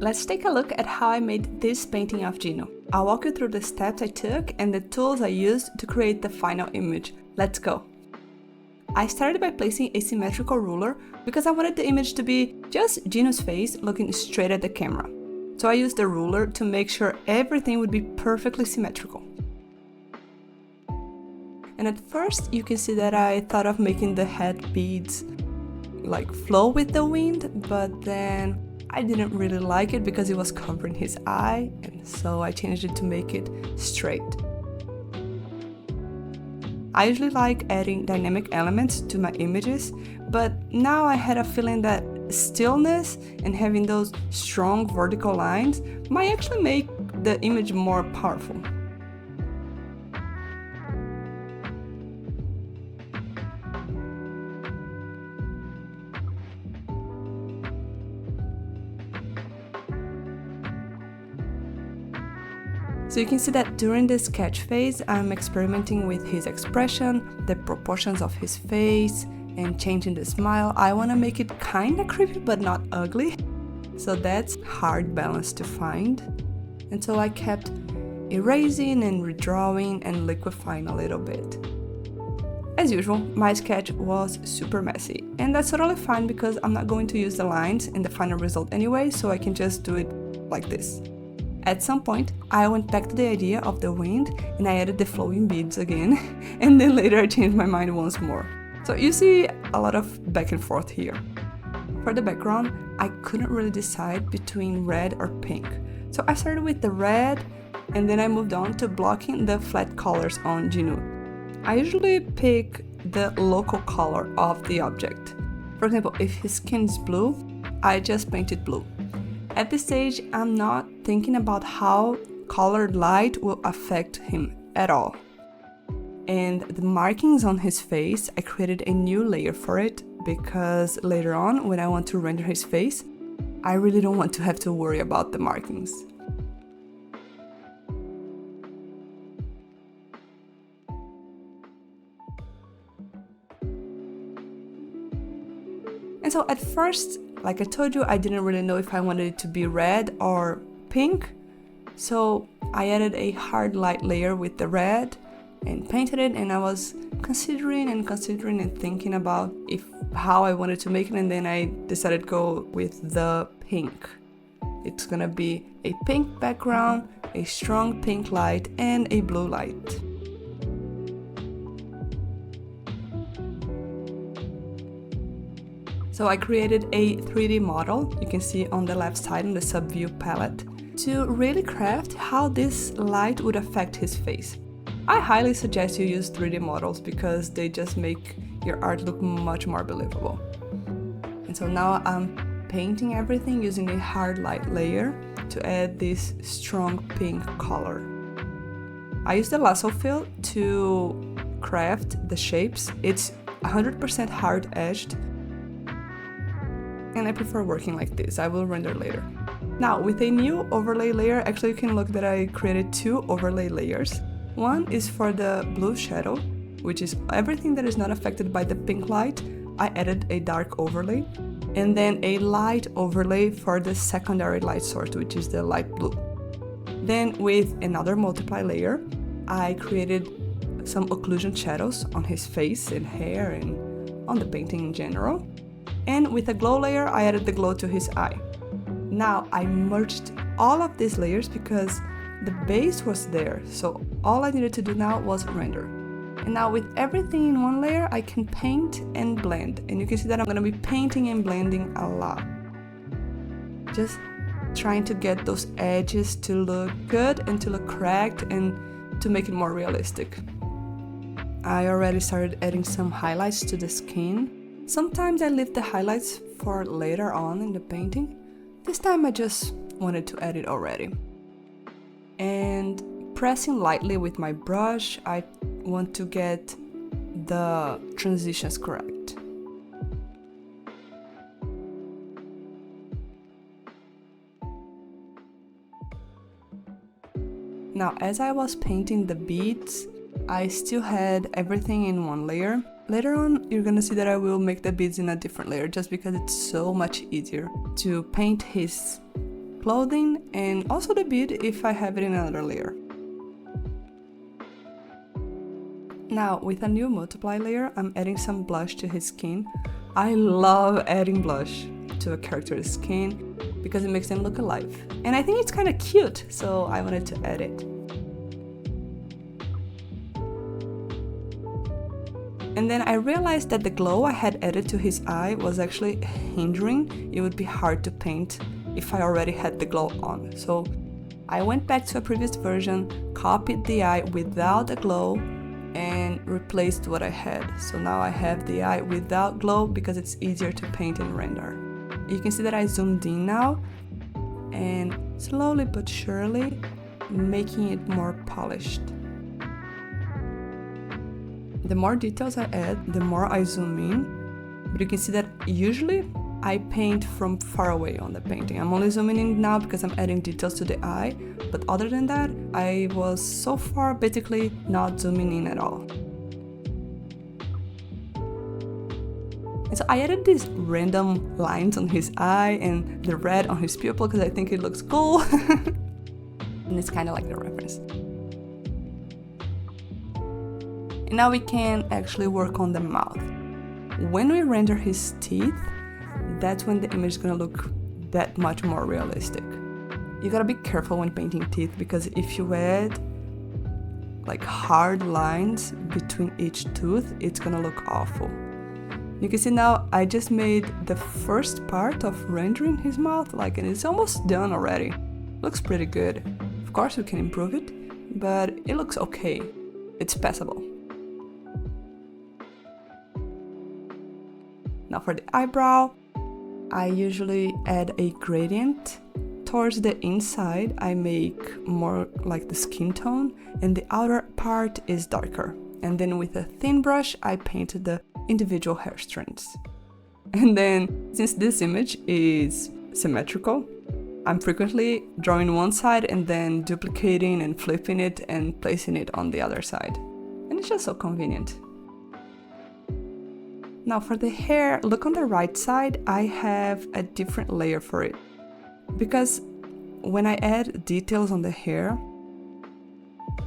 Let's take a look at how I made this painting of Jinu. I'll walk you through the steps I took and the tools I used to create the final image. Let's go! I started by placing a symmetrical ruler because I wanted the image to be just Jinu's face looking straight at the camera. So I used the ruler to make sure everything would be perfectly symmetrical. And at first you can see that I thought of making the head beads like flow with the wind, but then I didn't really like it because it was covering his eye, and so I changed it to make it straight. I usually like adding dynamic elements to my images, but now I had a feeling that stillness and having those strong vertical lines might actually make the image more powerful. So you can see that during the sketch phase, I'm experimenting with his expression, the proportions of his face, and changing the smile. I want to make it kind of creepy but not ugly. So that's hard balance to find. And so I kept erasing and redrawing and liquefying a little bit. As usual, my sketch was super messy, and that's totally fine because I'm not going to use the lines in the final result anyway, so I can just do it like this. At some point, I went back to the idea of the wind and I added the flowing beads again, and then later I changed my mind once more. So you see a lot of back and forth here. For the background, I couldn't really decide between red or pink. So I started with the red and then I moved on to blocking the flat colors on Jinu. I usually pick the local color of the object. For example, if his skin is blue, I just paint it blue. At this stage, I'm not thinking about how colored light will affect him at all. And the markings on his face, I created a new layer for it because later on, when I want to render his face, I really don't want to have to worry about the markings. And so at first, like I told you, I didn't really know if I wanted it to be red or pink. So I added a hard light layer with the red and painted it, and I was considering and thinking about how I wanted to make it, and then I decided to go with the pink. It's gonna be a pink background, a strong pink light, and a blue light. So I created a 3D model, you can see on the left side in the subview palette, to really craft how this light would affect his face. I highly suggest you use 3D models because they just make your art look much more believable. And so now I'm painting everything using a hard light layer to add this strong pink color. I used the lasso fill to craft the shapes. It's 100% hard edged, and I prefer working like this. I will render later. Now with a new overlay layer, actually you can look that I created two overlay layers. One is for the blue shadow, which is everything that is not affected by the pink light. I added a dark overlay, and then a light overlay for the secondary light source, which is the light blue. Then with another multiply layer, I created some occlusion shadows on his face and hair and on the painting in general. And with a glow layer, I added the glow to his eye. Now I merged all of these layers because the base was there, so all I needed to do now was render. And now with everything in one layer, I can paint and blend. And you can see that I'm going to be painting and blending a lot. Just trying to get those edges to look good and to look cracked and to make it more realistic. I already started adding some highlights to the skin. Sometimes I leave the highlights for later on in the painting. This time I just wanted to add it already. And pressing lightly with my brush, I want to get the transitions correct. Now, as I was painting the beads, I still had everything in one layer. Later on, you're gonna see that I will make the beads in a different layer just because it's so much easier to paint his clothing and also the bead if I have it in another layer. Now, with a new multiply layer, I'm adding some blush to his skin. I love adding blush to a character's skin because it makes them look alive. And I think it's kind of cute, so I wanted to add it. And then I realized that the glow I had added to his eye was actually hindering. It would be hard to paint if I already had the glow on. So I went back to a previous version, copied the eye without the glow, and replaced what I had. So now I have the eye without glow because it's easier to paint and render. You can see that I zoomed in now and slowly but surely making it more polished. The more details I add, the more I zoom in, but you can see that usually I paint from far away on the painting. I'm only zooming in now because I'm adding details to the eye, but other than that, I was so far basically not zooming in at all. And so I added these random lines on his eye and the red on his pupil because I think it looks cool. And it's kind of like the reference. And now we can actually work on the mouth. When we render his teeth, that's when the image is gonna look that much more realistic. You gotta be careful when painting teeth because if you add like hard lines between each tooth, it's gonna look awful. You can see now I just made the first part of rendering his mouth, and it's almost done already. Looks pretty good. Of course we can improve it, but it looks okay. It's passable. Now for the eyebrow, I usually add a gradient. Towards the inside, I make more like the skin tone, and the outer part is darker. And then with a thin brush, I painted the individual hair strands. And then, since this image is symmetrical, I'm frequently drawing one side and then duplicating and flipping it and placing it on the other side. And it's just so convenient. Now for the hair, look on the right side, I have a different layer for it. Because when I add details on the hair,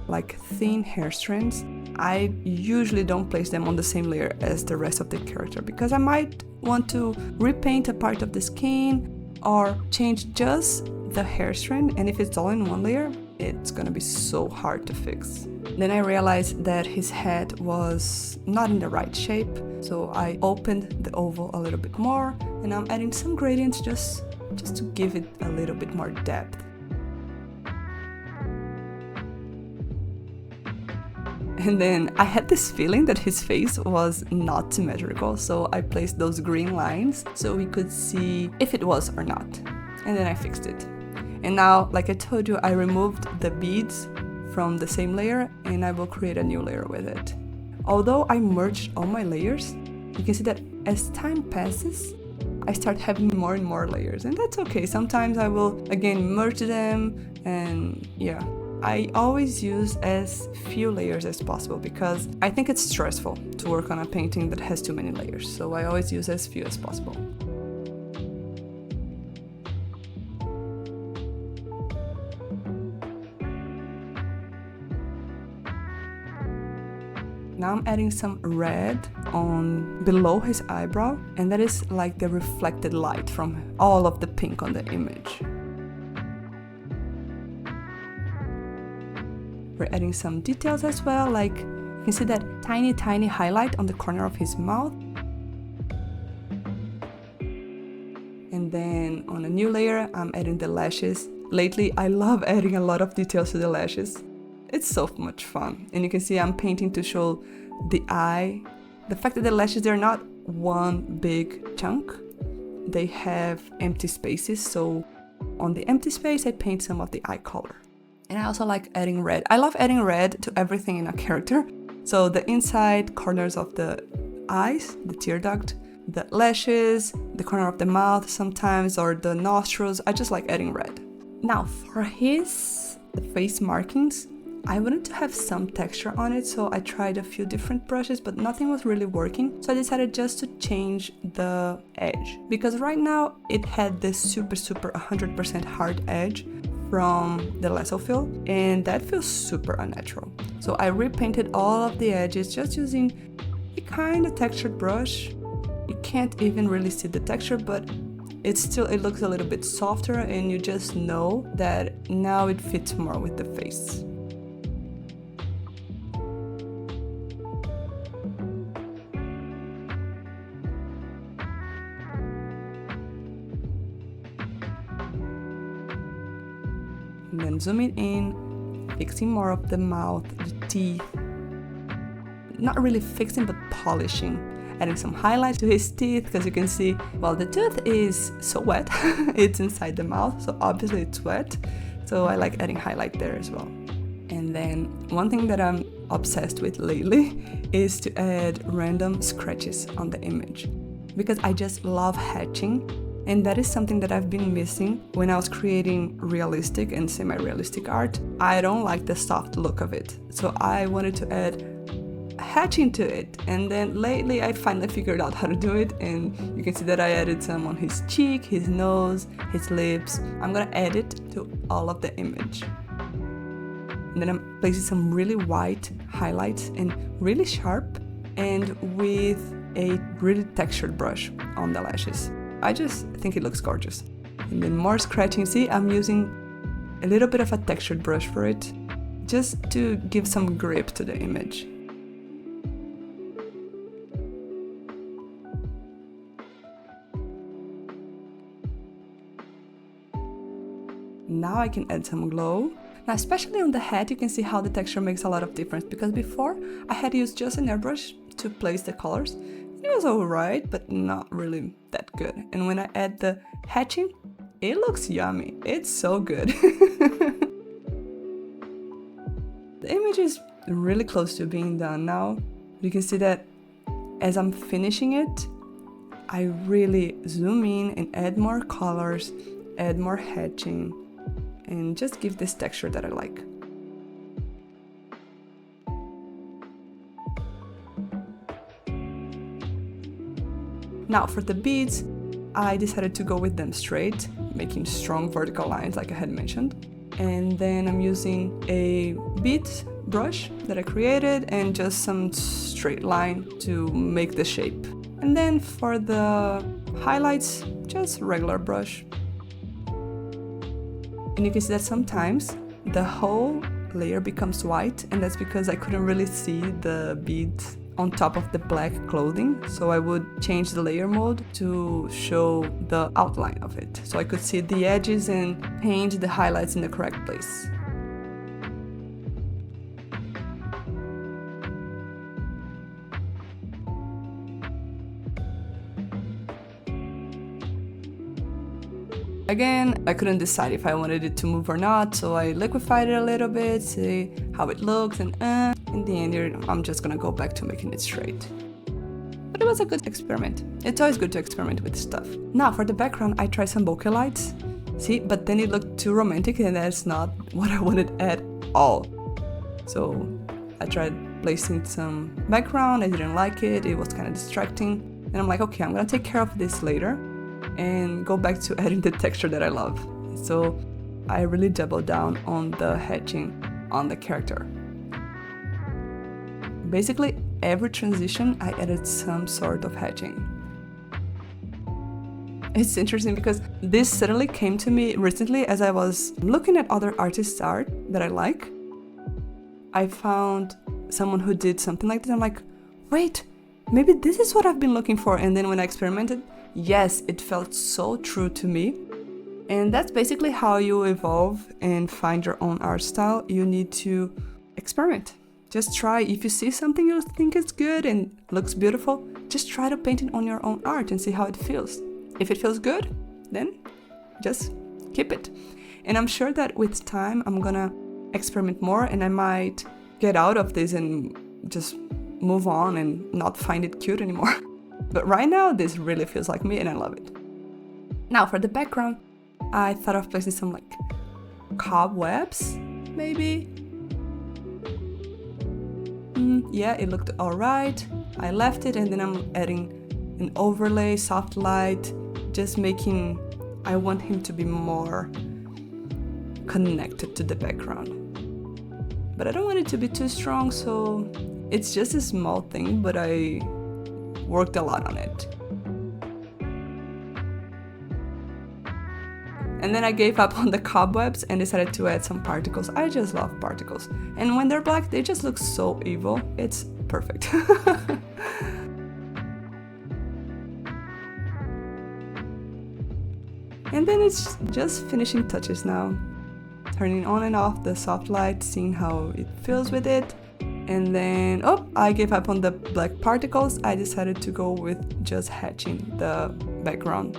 like thin hair strands, I usually don't place them on the same layer as the rest of the character because I might want to repaint a part of the skin or change just the hair strand, and if it's all in one layer, it's gonna be so hard to fix. Then I realized that his head was not in the right shape, so I opened the oval a little bit more, and I'm adding some gradients just to give it a little bit more depth. And then I had this feeling that his face was not symmetrical, so I placed those green lines so we could see if it was or not. And then I fixed it. And now, like I told you, I removed the beads from the same layer and I will create a new layer with it. Although I merged all my layers, you can see that as time passes, I start having more and more layers, and that's okay. Sometimes I will again merge them, and yeah. I always use as few layers as possible because I think it's stressful to work on a painting that has too many layers, so I always use as few as possible. Now I'm adding some red on below his eyebrow, and that is like the reflected light from all of the pink on the image. We're adding some details as well, like you can see that tiny highlight on the corner of his mouth. And then on a new layer, I'm adding the lashes. Lately, I love adding a lot of details to the lashes. It's so much fun. And you can see I'm painting to show the eye. The fact that the lashes, they're not one big chunk. They have empty spaces, so on the empty space, I paint some of the eye color. And I also like adding red. I love adding red to everything in a character. So the inside corners of the eyes, the tear duct, the lashes, the corner of the mouth sometimes, or the nostrils, I just like adding red. Now for the face markings, I wanted to have some texture on it, so I tried a few different brushes, but nothing was really working. So I decided just to change the edge, because right now it had this super 100% hard edge from the lasso fill, and that feels super unnatural. So I repainted all of the edges just using a kind of textured brush. You can't even really see the texture, but it looks a little bit softer, and you just know that now it fits more with the face. And then zooming in, fixing more of the mouth, the teeth. Not really fixing, but polishing. Adding some highlights to his teeth, because you can see, well, the tooth is so wet. It's inside the mouth, so obviously it's wet. So I like adding highlight there as well. And then one thing that I'm obsessed with lately is to add random scratches on the image, because I just love hatching. And that is something that I've been missing when I was creating realistic and semi-realistic art. I don't like the soft look of it, so I wanted to add hatching to it. And then lately I finally figured out how to do it, and you can see that I added some on his cheek, his nose, his lips. I'm gonna add it to all of the image. And then I'm placing some really white highlights and really sharp, and with a really textured brush on the lashes. I just think it looks gorgeous. And then more scratching. See, I'm using a little bit of a textured brush for it, just to give some grip to the image. Now I can add some glow. Now, especially on the head, you can see how the texture makes a lot of difference, because before I had used just an airbrush to place the colors. It was alright, but not really that good. And when I add the hatching, it looks yummy. It's so good. The image is really close to being done now. You can see that as I'm finishing it, I really zoom in and add more colors, add more hatching, and just give this texture that I like. Now for the beads, I decided to go with them straight, making strong vertical lines like I had mentioned. And then I'm using a bead brush that I created and just some straight line to make the shape. And then for the highlights, just regular brush. And you can see that sometimes the whole layer becomes white, and that's because I couldn't really see the beads on top of the black clothing, so I would change the layer mode to show the outline of it, so I could see the edges and paint the highlights in the correct place. Again, I couldn't decide if I wanted it to move or not, so I liquefied it a little bit, see how it looks, and in the end, I'm just gonna go back to making it straight. But it was a good experiment. It's always good to experiment with stuff. Now, for the background, I tried some bokeh lights. See, but then it looked too romantic, and that's not what I wanted at all. So I tried placing some background. I didn't like it. It was kind of distracting. And I'm like, okay, I'm gonna take care of this later and go back to adding the texture that I love. So I really doubled down on the hatching on the character. Basically, every transition I added some sort of hatching. It's interesting because this suddenly came to me recently as I was looking at other artists' art that I like. I found someone who did something like this. I'm like, wait, maybe this is what I've been looking for. And then when I experimented, yes, it felt so true to me. And that's basically how you evolve and find your own art style. You need to experiment. Just try. If you see something you think is good and looks beautiful, just try to paint it on your own art and see how it feels. If it feels good, then just keep it. And I'm sure that with time, I'm gonna experiment more and I might get out of this and just move on and not find it cute anymore. But right now, this really feels like me and I love it. Now for the background, I thought of placing some like cobwebs, maybe. yeah, it looked alright. I left it, and then I'm adding an overlay, soft light, just making, I want him to be more connected to the background. But I don't want it to be too strong, so it's just a small thing, but I worked a lot on it. And then I gave up on the cobwebs and decided to add some particles. I just love particles. And when they're black, they just look so evil. It's perfect. And then it's just finishing touches now. Turning on and off the soft light, seeing how it feels with it. And then, oh, I gave up on the black particles. I decided to go with just hatching the background.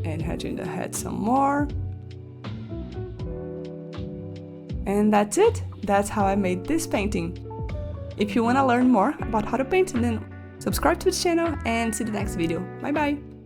And hatching the head some more. And that's it. That's how I made this painting. If you want to learn more about how to paint, then subscribe to the channel and see the next video. Bye bye!